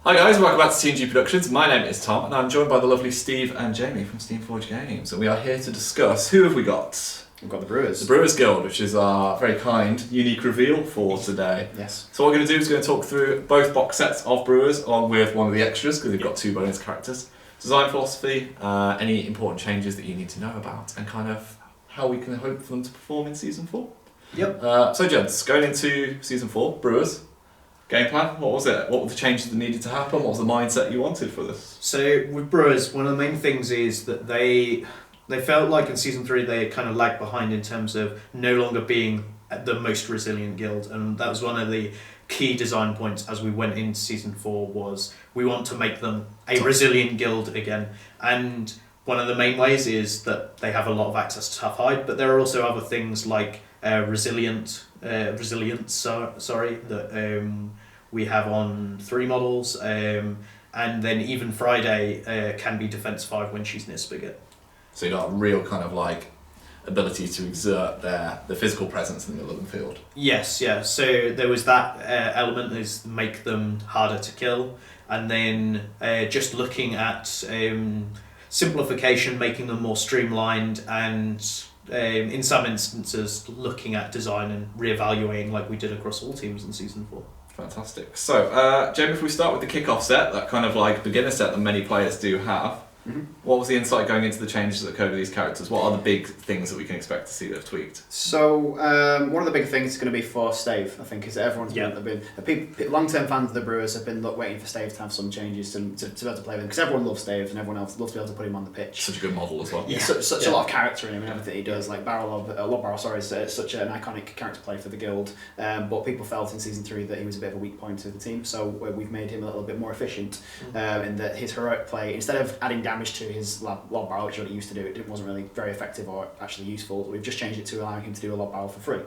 Hi guys, welcome back to TNG Productions. My name is Tom and I'm joined by the lovely Steve and Jamie from Steamforge Games, and we are here to discuss who have we got? We've got the Brewers. The Brewers Guild, which is our very kind, unique reveal for today. Yes. So what we're going to do is going to talk through both box sets of Brewers along with one of the extras, because we've got two bonus characters. Design philosophy, any important changes that you need to know about, and kind of how we can hope for them to perform in Season 4. Yep. So gents, going into Season 4, Brewers, game plan, what was it? What were the changes that needed to happen? What was the mindset you wanted for this? So with Brewers, one of the main things is that they felt like in Season 3 they kind of lagged behind in terms of no longer being the most resilient guild, and that was one of the key design points as we went into Season 4 was we want to make them a resilient guild again. And one of the main ways is that they have a lot of access to Tough Hide, but there are also other things like resilience, that we have on 3 models, and then even Friday can be defense 5 when she's near Spigot. So you got a real kind of like ability to exert the physical presence in the middle of the field. Yes, yeah. So there was that element is make them harder to kill, and then just looking at simplification, making them more streamlined, and in some instances looking at design and reevaluating like we did across all teams in Season 4. Fantastic. So, Jamie, if we start with the Kickoff set, that kind of like beginner set that many players do have, what was the insight going into the changes that occurred with these characters? What are the big things that we can expect to see that have tweaked? So one of the big things is going to be for Stave, I think, is that everyone's been long-term fans of the Brewers have been waiting for Stave to have some changes to be able to play with him, because everyone loves Stave and everyone else loves to be able to put him on the pitch. Such a good model as well. Yeah, such a lot of character in him and everything he does. Like Lob Barrel, is such an iconic character play for the guild, but people felt in Season 3 that he was a bit of a weak point to the team, so we've made him a little bit more efficient in that his heroic play, instead of adding damage to his lob barrel, which is what he used to do, it wasn't really very effective or actually useful. We've just changed it to allowing him to do a lob barrel for free.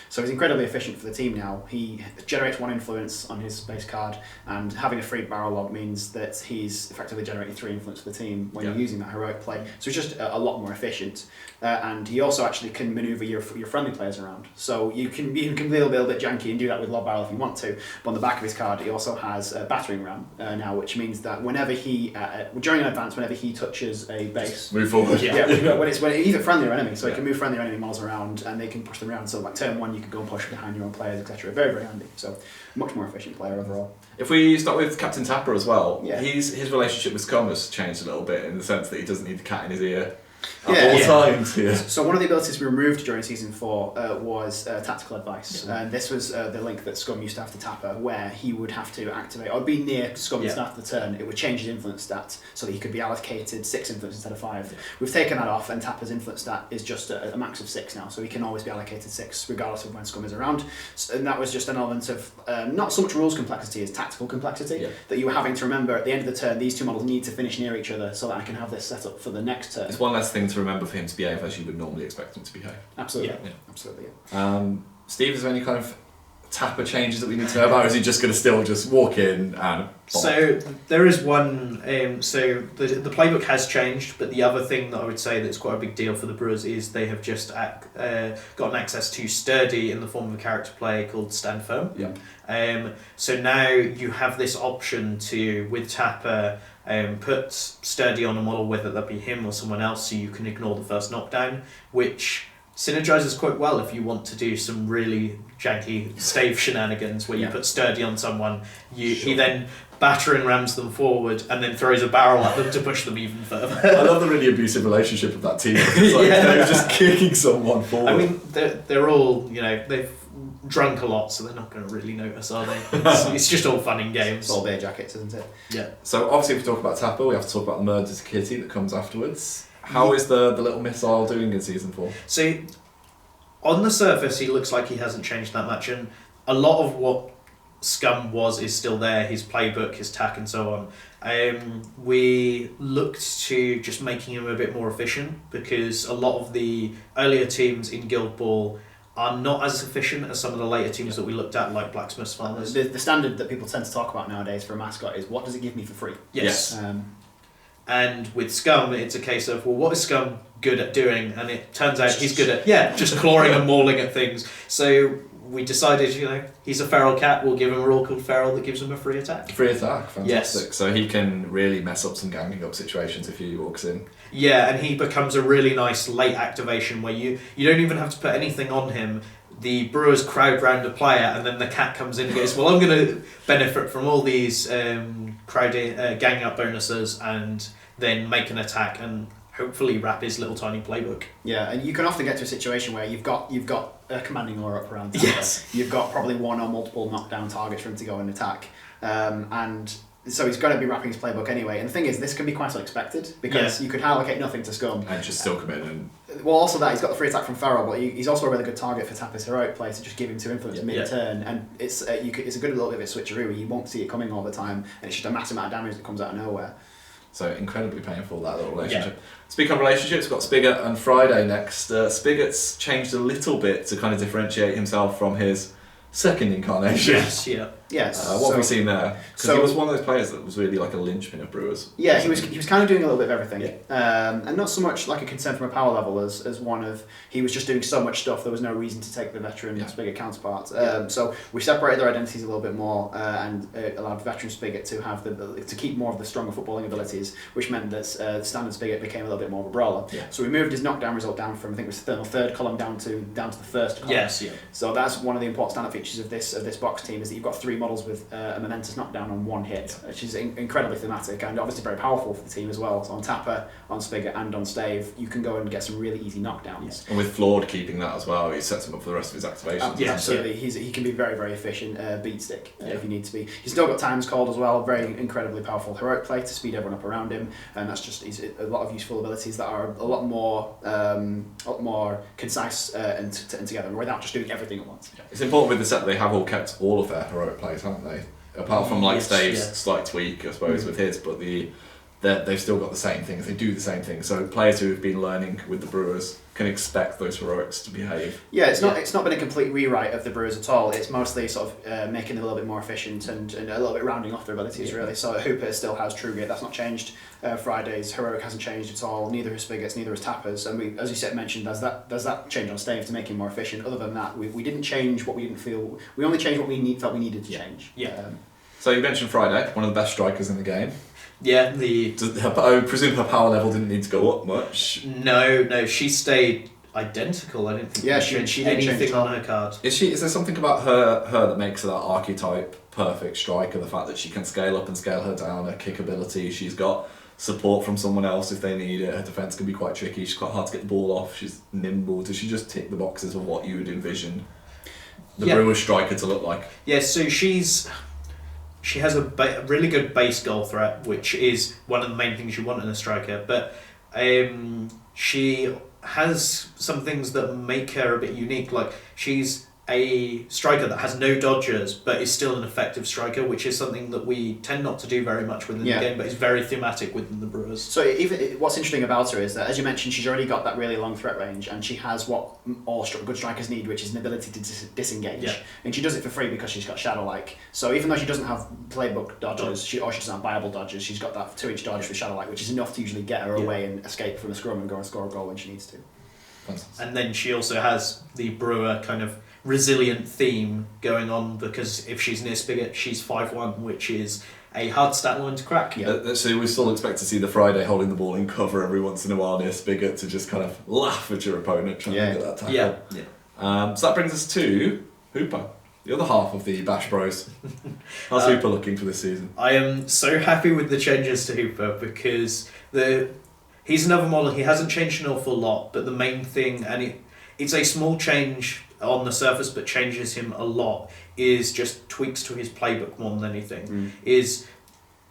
So he's incredibly efficient for the team now. He generates 1 influence on his base card, and having a free barrel lob means that he's effectively generating 3 influence for the team when you're using that heroic play. So he's just a lot more efficient. And he also actually can maneuver your friendly players around. So you can be a little bit janky and do that with lob barrel if you want to. But on the back of his card, he also has a battering ram now, which means that whenever he during an advance, whenever he touches a base, move forward. When it's either friendly or enemy, so he can move friendly or enemy models around, and they can push them around. So like turn 1, you can go and push behind your own players, etc. Very, very handy. So much more efficient player overall. If we start with Captain Tapper as well, Yeah. his relationship with Scum has changed a little bit in the sense that he doesn't need the cat in his ear at all times. Yeah. So one of the abilities we removed during Season 4 was tactical advice. And this was the link that Scum used to have to Tapper, where he would have to activate, or be near Scum at the start of the turn. It would change his influence stat so that he could be allocated 6 influence instead of 5. We've taken that off, and Tapper's influence stat is just a max of 6 now, so he can always be allocated 6 regardless of when Scum is around. And that was just an element of not so much rules complexity as tactical complexity, that you were having to remember at the end of the turn, these 2 models need to finish near each other so that I can have this set up for the next turn. It's one less thing to remember for him to behave as you would normally expect him to behave. Absolutely. Yeah. Absolutely. Steve, is there any kind of Tapper changes that we need to know about, or is he just going to still just walk in and bomb? So there is one, so the playbook has changed, but the other thing that I would say that's quite a big deal for the Brewers is they have just gotten access to Sturdy in the form of a character play called Stand Firm. Yeah. So now you have this option to, with Tapper, put Sturdy on a model, whether that be him or someone else, so you can ignore the first knockdown, which synergizes quite well if you want to do some really janky Stave shenanigans where you put Sturdy on someone, he then battering rams them forward and then throws a barrel at them to push them even further. I love the really abusive relationship of that team. It's like they're just kicking someone forward. I mean, they're all, they've drunk a lot, so they're not going to really notice, are they? It's just all fun and games. It's all beer jackets, isn't it? Yeah. So obviously if we talk about Tapper, we have to talk about the murder to Kitty that comes afterwards. How is the little missile doing in Season 4? So, on the surface, he looks like he hasn't changed that much, and a lot of what Scum is still there, his playbook, his tack, and so on. We looked to just making him a bit more efficient, because a lot of the earlier teams in Guild Ball are not as efficient as some of the later teams that we looked at, like Blacksmiths Farmers. The standard that people tend to talk about nowadays for a mascot is, what does it give me for free? Yes. And with Scum, it's a case of, well, what is Scum good at doing? And it turns out he's good at, just clawing and mauling at things. So we decided, he's a feral cat, we'll give him a rule called Feral that gives him a free attack. Free attack, fantastic. Yes. So he can really mess up some ganging up situations if he walks in. Yeah, and he becomes a really nice late activation where you don't even have to put anything on him. The Brewers crowd round a player, and then the cat comes in and goes, well, I'm going to benefit from all these ganging up bonuses, and then make an attack and hopefully wrap his little tiny playbook. Yeah, and you can often get to a situation where you've got a commanding lure up around. Yes. You've got probably one or multiple knockdown targets for him to go and attack, and so he's going to be wrapping his playbook anyway. And the thing is, this can be quite unexpected because you could allocate nothing to Scum and just still come in and. Well, also that he's got the free attack from Feral, but he's also a really good target for Tapper's heroic play to just give him 2 influence mid-turn, and it's a good little bit of a switcheroo. You won't see it coming all the time, and it's just a massive amount of damage that comes out of nowhere. So incredibly painful, that little relationship. Yeah. Speaking of relationships, we've got Spigot and Friday next. Spigot's changed a little bit to kind of differentiate himself from his second incarnation. Yes. What have we seen there? Because he was one of those players that was really like a linchpin of Brewers. Yeah, he was kind of doing a little bit of everything, and not so much like a concern from a power level as one of he was just doing so much stuff there was no reason to take the veteran Spigot counterpart. So we separated their identities a little bit more and allowed veteran Spigot to have to keep more of the stronger footballing abilities, which meant that standard Spigot became a little bit more of a brawler. Yeah. So we moved his knockdown result down from I think it was the third column down to the first column. Yes. Yeah. So that's one of the important standard features of this box team is that you've got 3 models with a momentous knockdown on 1 hit, which is incredibly thematic and obviously very powerful for the team as well. So on Tapper, on Spigot and on Stave, you can go and get some really easy knockdowns. And with Flawed keeping that as well, he sets him up for the rest of his activations. Yeah, absolutely. He can be very, very efficient beat stick if you need to be. He's still got Times Called as well, very incredibly powerful heroic play to speed everyone up around him, and that's just he's a lot of useful abilities that are a lot more concise and together without just doing everything at once. Yeah. It's important with the set that they have all kept all of their heroic plays, haven't they? Apart from Stave's slight tweak, I suppose, with his, but they've still got the same things. They do the same things. So players who have been learning with the Brewers can expect those heroics to behave. Yeah, it's not been a complete rewrite of the Brewers at all. It's mostly sort of making them a little bit more efficient and a little bit rounding off their abilities really. So Hooper still has True Grit, that's not changed. Friday's heroic hasn't changed at all. Neither has Spigot's, neither has Tapper's. And we, as you mentioned, there's that change on Stave to make him more efficient. Other than that, we didn't change what we didn't feel. We only changed what we felt we needed to change. Yeah. So you mentioned Friday, one of the best strikers in the game. Yeah, I presume her power level didn't need to go up much. No, she stayed identical. I didn't think she didn't anything on her card. Is there something about her that makes her that archetype perfect striker? The fact that she can scale up and scale her down, her kick ability, she's got support from someone else if they need it. Her defence can be quite tricky. She's quite hard to get the ball off. She's nimble. Does she just tick the boxes of what you would envision the Brewers striker to look like? Yeah, so she has a really good base goal threat, which is one of the main things you want in a striker. But she has some things that make her a bit unique. Like she's a striker that has no dodgers, but is still an effective striker, which is something that we tend not to do very much within the game, but is very thematic within the Brewers. So what's interesting about her is that, as you mentioned, she's already got that really long threat range, and she has what all good strikers need, which is an ability to disengage. Yeah. And she does it for free because she's got Shadow-like. So even though she doesn't have playbook dodgers, she doesn't have viable dodgers, she's got that 2-inch dodge with Shadow-like, which is enough to usually get her away and escape from a scrum and go and score a goal when she needs to. Fantastic. And then she also has the Brewer kind of resilient theme going on, because if she's near Spigot, she's 5-1, which is a hard stat line to crack. So we still expect to see the Friday holding the ball in cover every once in a while near Spigot to just kind of laugh at your opponent trying to get that tackle. So that brings us to Hooper, the other half of the Bash Bros. How's Hooper looking for this season? I am so happy with the changes to Hooper because he's another model. He hasn't changed an awful lot, but the main thing, and it's a small change on the surface but changes him a lot, is just tweaks to his playbook more than anything.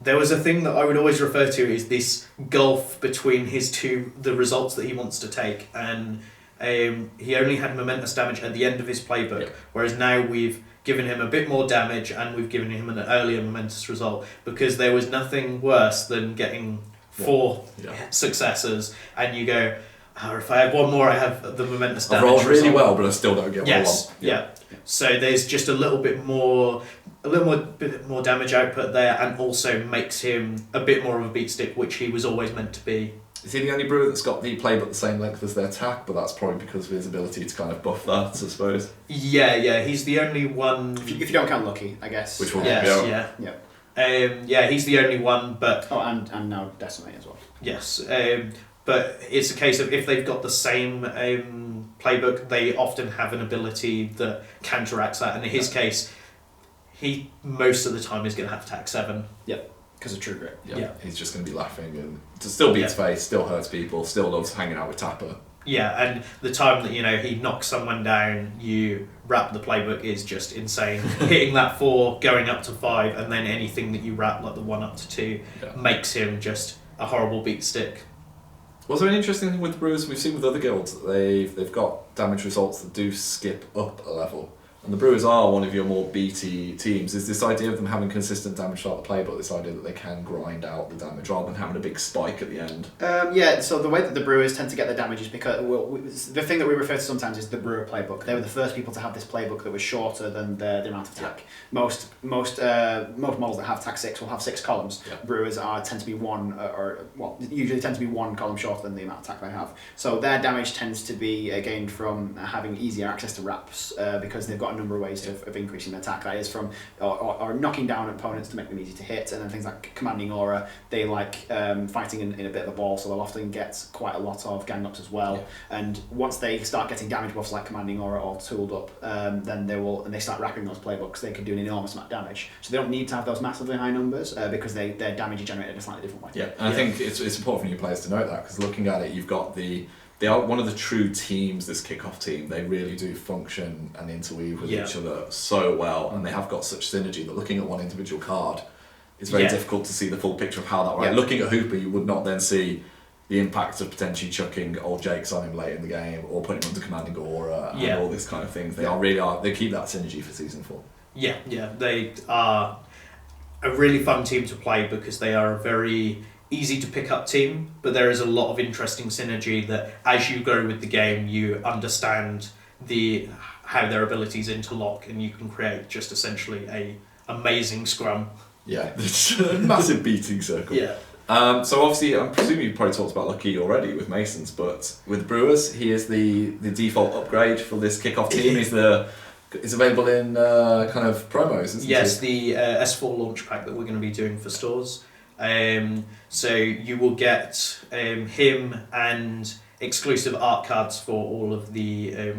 There was a thing that I would always refer to is this gulf between the results that he wants to take, and he only had momentous damage at the end of his playbook, whereas now we've given him a bit more damage and we've given him an earlier momentous result, because there was nothing worse than getting 4 successors and you go, if I have one more, I have the momentous damage. I've rolled really well, but I still don't get what I want. Yeah. So there's just a little bit more damage output there, and also makes him a bit more of a beat stick, which he was always meant to be. Is he the only brewer that's got the playbook the same length as their attack? But that's probably because of his ability to kind of buff that, I suppose. Yeah, he's the only one. If you don't count Lucky, I guess. Which one? Yes, yeah. He's the only one, but and now Decimate as well. yes. But it's a case of if they've got the same playbook, they often have an ability that counteracts that. And in his case, he most of the time is going to have attack 7. Yep, because of True Grit. Yeah, he's just going to be laughing and still beats face, still hurts people, still loves hanging out with Tapper. Yeah, and the time that he knocks someone down, you wrap the playbook is just insane. Hitting that 4, going up to 5, and then anything that you wrap, like the 1 up to 2, makes him just a horrible beat stick. Was there an interesting thing with the Brewers? We've seen with other guilds that they've got damage results that do skip up a level. And the Brewers are one of your more beaty teams. Is this idea of them having consistent damage throughout the playbook, this idea that they can grind out the damage rather than having a big spike at the end? So the way that the Brewers tend to get their damage is because the thing that we refer to sometimes is the Brewer playbook. They were the first people to have this playbook that was shorter than the amount of attack. Most models that have attack 6 will have 6 columns. Yeah. Brewers tend to be usually tend to be 1 column shorter than the amount of attack they have. So their damage tends to be gained from having easier access to wraps because they've got a number of ways of increasing their attack. That is from or knocking down opponents to make them easy to hit, and then things like Commanding Aura. They like fighting in a bit of a ball, so they'll often get quite a lot of gang ups as well. Yeah. And once they start getting damage buffs like Commanding Aura or Tooled Up, then they start wrapping those playbooks. They can do an enormous amount of damage. So they don't need to have those massively high numbers because their damage is generated in a slightly different way. Yeah, and I think it's important for new players to note that, because looking at it, you've got they are one of the true teams, this Kickoff team. They really do function and interweave with each other so well, and they have got such synergy that looking at one individual card, it's very difficult to see the full picture of how that works. Looking at Hooper, you would not then see the impact of potentially chucking old Jakes on him late in the game or putting him under Commanding Aura and all this kind of things. They they keep that synergy for Season 4. Yeah, they are a really fun team to play because they are a very easy to pick up team, but there is a lot of interesting synergy that as you go with the game you understand how their abilities interlock, and you can create just essentially a amazing scrum. Yeah, it's a massive beating circle. Yeah. So obviously, I'm presuming you've probably talked about Lucky already with Masons, but with Brewers, he is the default upgrade for this Kickoff team. It's available in kind of promos, isn't it? Yes, the S4 launch pack that we're going to be doing for stores. So you will get him and exclusive art cards for all of the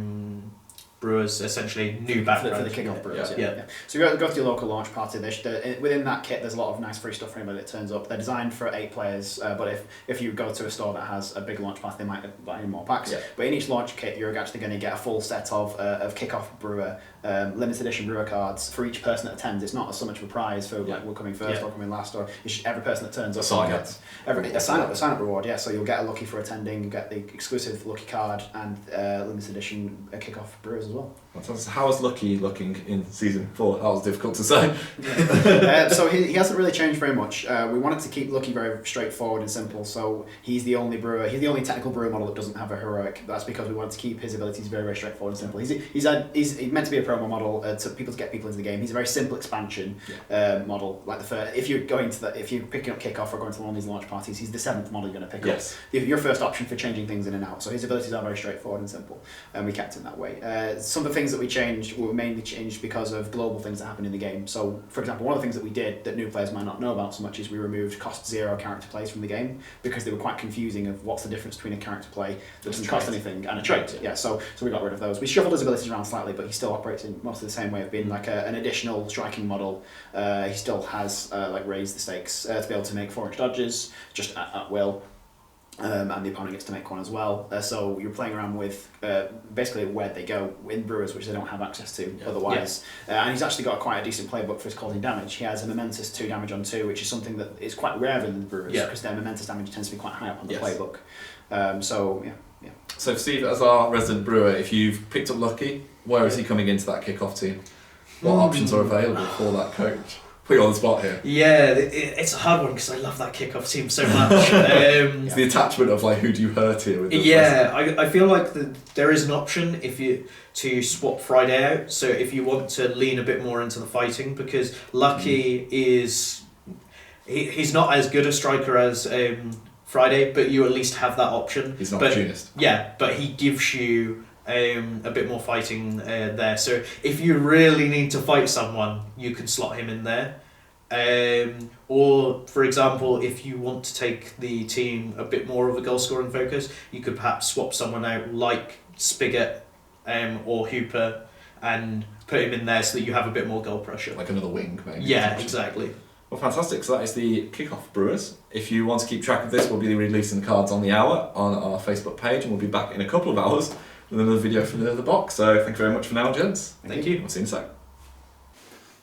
Brewers, essentially new background for the Kickoff Brewers. Yeah. So you go to your local launch party. Within that kit, there's a lot of nice free stuff for anybody that turns up. They're designed for 8 players, but if you go to a store that has a big launch party, they might buy in more packs. Yeah. But in each launch kit, you're actually going to get a full set of Kickoff Brewer limited edition Brewer cards for each person that attends. It's not so much of a prize for like we're coming first or coming last, or it's just every person that turns up. A sign up reward. Yeah, so you'll get a lucky for attending. You get the exclusive lucky card and limited edition Kickoff Brewers as well. How is Lucky looking in Season 4? That was difficult to say. So he hasn't really changed very much. We wanted to keep Lucky very straightforward and simple, so he's the only technical brewer model that doesn't have a heroic. That's because we wanted to keep his abilities very, very straightforward and simple. He's meant to be a promo model to get people into the game. He's a very simple expansion model. Like if you're picking up Kickoff or going to one of these launch parties, he's the 7th model you're going to pick up. Your first option for changing things in and out. So his abilities are very straightforward and simple, and we kept him that way. Some of the things that we changed were mainly changed because of global things that happen in the game. So, for example, one of the things that we did that new players might not know about so much is we removed cost 0 character plays from the game because they were quite confusing of what's the difference between a character play that doesn't cost anything and a trait. Yeah, so we got rid of those. We shuffled his abilities around slightly, but he still operates in most of the same way of being like an additional striking model. He still has raised the stakes to be able to make 4-inch dodges just at will. And the opponent gets to make one as well. So you're playing around with basically where they go in Brewers, which they don't have access to otherwise. And he's actually got quite a decent playbook for his causing damage. He has a momentous 2 damage on 2, which is something that is quite rare in the Brewers because their momentous damage tends to be quite high up on the playbook. So Steve, as our resident brewer, if you've picked up Lucky, where is he coming into that Kickoff team? What options are available for that coach? Put you on the spot here. Yeah, it's a hard one because I love that Kickoff team so much. It's the attachment of who do you hurt here with this I feel like there is an option to swap Friday out. So if you want to lean a bit more into the fighting, because Lucky is he's not as good a striker as Friday, but you at least have that option. He's an But- opportunist. Yeah, but he gives you a bit more fighting there. So if you really need to fight someone, you can slot him in there. Or, for example, if you want to take the team a bit more of a goal scoring focus, you could perhaps swap someone out like Spigot or Hooper and put him in there so that you have a bit more goal pressure. Like another wing, maybe. Yeah, exactly. Well, fantastic. So that is the Kickoff Brewers. If you want to keep track of this, we'll be releasing the cards on the hour on our Facebook page, and we'll be back in a couple of hours with another video from the box. So thank you very much for now, gents. Thank you. We'll see you in a sec.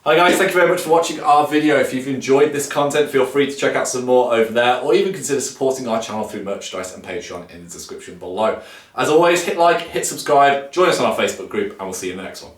Hi guys, thank you very much for watching our video. If you've enjoyed this content, feel free to check out some more over there, or even consider supporting our channel through merchandise and Patreon in the description below. As always, hit like, hit subscribe, join us on our Facebook group, and we'll see you in the next one.